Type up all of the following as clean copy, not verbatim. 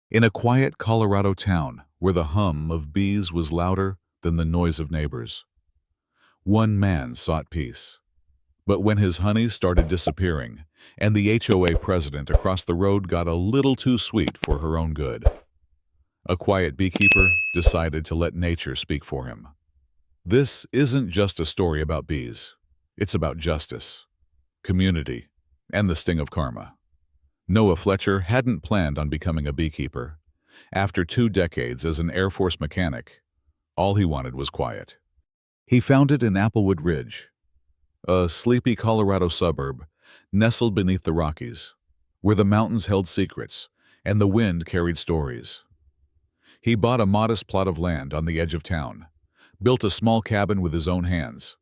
In a quiet Colorado town where the hum of bees was louder than the noise of neighbors, one man sought peace. But when his honey started disappearing, and the HOA president across the road got a little too sweet for her own good, a quiet beekeeper decided to let nature speak for him. This isn't just a story about bees. It's about justice, community, and the sting of karma. Noah Fletcher hadn't planned on becoming a beekeeper. After 2 decades as an Air Force mechanic, all he wanted was quiet. He found it in Applewood Ridge, a sleepy Colorado suburb nestled beneath the Rockies, where the mountains held secrets and the wind carried stories. He bought a modest plot of land on the edge of town, built a small cabin with his own hands,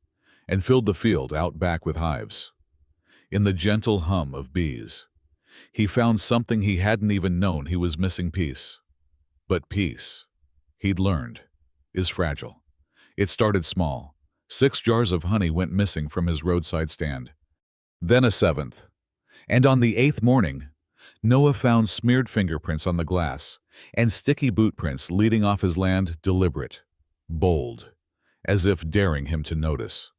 and filled the field out back with hives. In the gentle hum of bees, he found something he hadn't even known he was missing: peace. But peace, he'd learned, is fragile. It started small. 6 jars of honey went missing from his roadside stand. Then a 7th. And on the 8th morning, Noah found smeared fingerprints on the glass and sticky boot prints leading off his land, deliberate, bold, as if daring him to notice.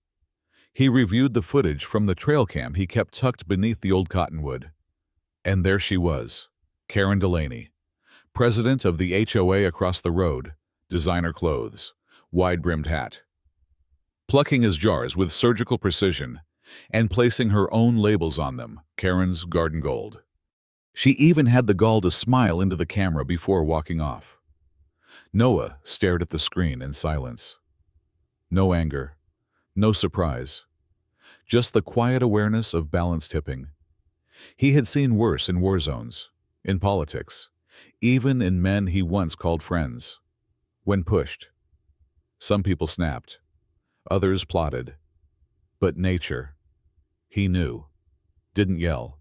He reviewed the footage from the trail cam he kept tucked beneath the old cottonwood. And there she was, Karen Delaney, president of the HOA across the road, designer clothes, wide-brimmed hat, plucking his jars with surgical precision and placing her own labels on them, Karen's Garden Gold. She even had the gall to smile into the camera before walking off. Noah stared at the screen in silence. No anger, no surprise, just the quiet awareness of balance tipping. He had seen worse in war zones, in politics, even in men he once called friends. When pushed, some people snapped, others plotted. But nature, he knew, didn't yell.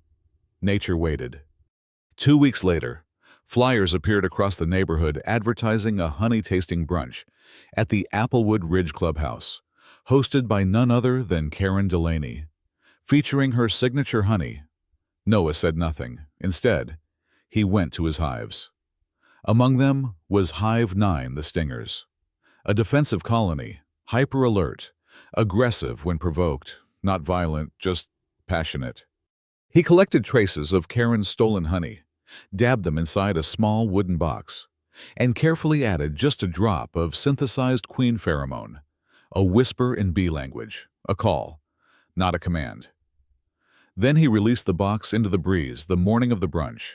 Nature waited. 2 weeks later, flyers appeared across the neighborhood advertising a honey-tasting brunch at the Applewood Ridge Clubhouse, hosted by none other than Karen Delaney, featuring her signature honey. Noah said nothing. Instead, he went to his hives. Among them was Hive 9, the Stingers, a defensive colony, hyper-alert, aggressive when provoked, not violent, just passionate. He collected traces of Karen's stolen honey, dabbed them inside a small wooden box, and carefully added just a drop of synthesized queen pheromone, a whisper in bee language, a call, not a command. Then he released the box into the breeze the morning of the brunch.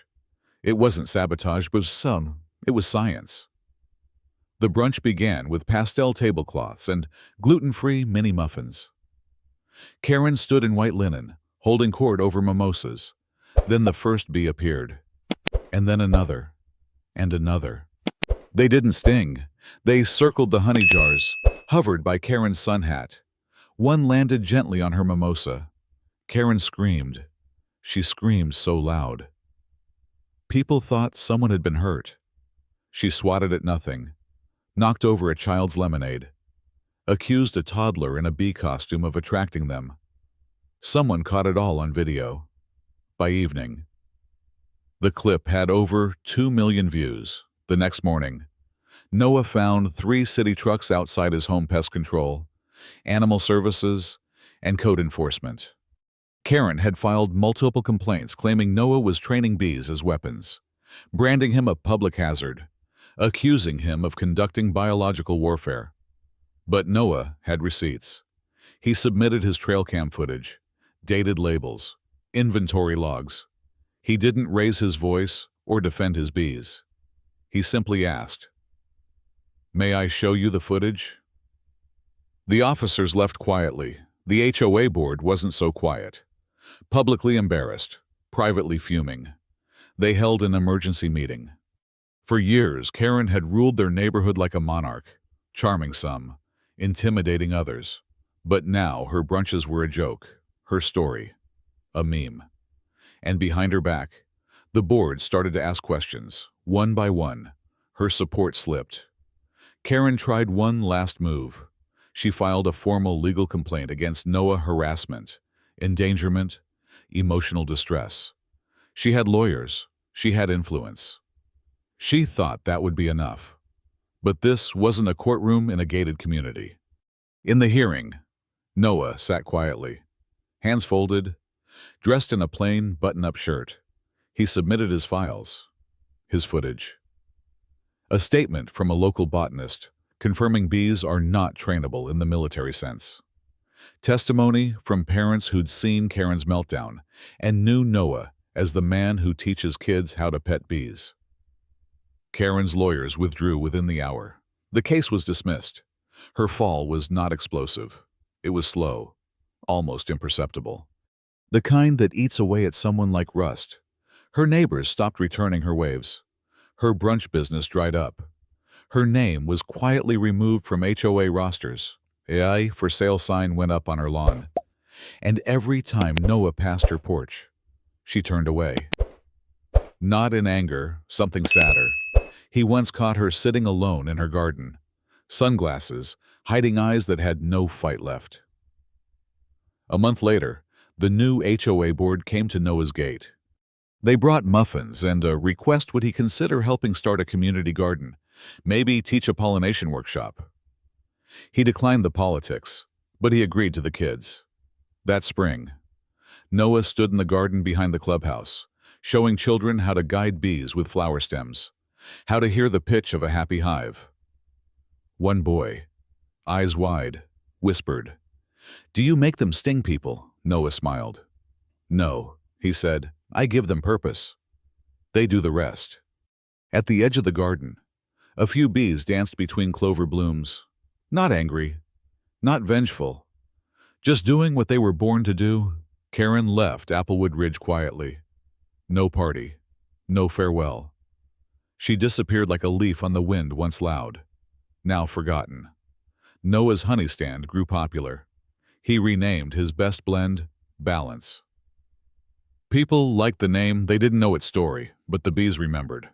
It wasn't sabotage, but it was science. The brunch began with pastel tablecloths and gluten-free mini muffins. Karen stood in white linen, holding cord over mimosas. Then the first bee appeared, and then another, and another. They didn't sting. They circled the honey jars, hovered by Karen's sun hat. One landed gently on her mimosa. Karen screamed. She screamed so loud. People thought someone had been hurt. She swatted at nothing, knocked over a child's lemonade, accused a toddler in a bee costume of attracting them. Someone caught it all on video. By evening, the clip had over 2 million views. The next morning, Noah found 3 city trucks outside his home: pest control, animal services, and code enforcement. Karen had filed multiple complaints claiming Noah was training bees as weapons, branding him a public hazard, accusing him of conducting biological warfare. But Noah had receipts. He submitted his trail cam footage, dated labels, inventory logs. He didn't raise his voice or defend his bees. He simply asked, "May I show you the footage?" The officers left quietly. The HOA board wasn't so quiet. Publicly embarrassed, privately fuming, they held an emergency meeting. For years, Karen had ruled their neighborhood like a monarch, charming some, intimidating others. But now her brunches were a joke, her story, a meme. And behind her back, the board started to ask questions. One by one, her support slipped. Karen tried one last move. She filed a formal legal complaint against Noah: harassment, endangerment, emotional distress. She had lawyers. She had influence. She thought that would be enough. But this wasn't a courtroom in a gated community. In the hearing, Noah sat quietly, hands folded, dressed in a plain button-up shirt. He submitted his files, his footage. A statement from a local botanist confirming bees are not trainable in the military sense. Testimony from parents who'd seen Karen's meltdown and knew Noah as the man who teaches kids how to pet bees. Karen's lawyers withdrew within the hour. The case was dismissed. Her fall was not explosive. It was slow, almost imperceptible. The kind that eats away at someone like rust. Her neighbors stopped returning her waves. Her brunch business dried up. Her name was quietly removed from HOA rosters. A for sale sign went up on her lawn. And every time Noah passed her porch, she turned away. Not in anger, something sadder. He once caught her sitting alone in her garden, sunglasses hiding eyes that had no fight left. A month later, the new HOA board came to Noah's gate. They brought muffins and a request would he consider helping start a community garden, maybe teach a pollination workshop. He declined the politics, but he agreed to the kids. That spring, Noah stood in the garden behind the clubhouse, showing children how to guide bees with flower stems, how to hear the pitch of a happy hive. One boy, eyes wide, whispered, "Do you make them sting people?" Noah smiled. "No," he said, "I give them purpose. They do the rest." At the edge of the garden, a few bees danced between clover blooms, not angry, not vengeful, just doing what they were born to do. Karen left Applewood Ridge quietly. No party, no farewell. She disappeared like a leaf on the wind once loud, now forgotten. Noah's honey stand grew popular. He renamed his best blend Balance. People liked the name, they didn't know its story, but the bees remembered.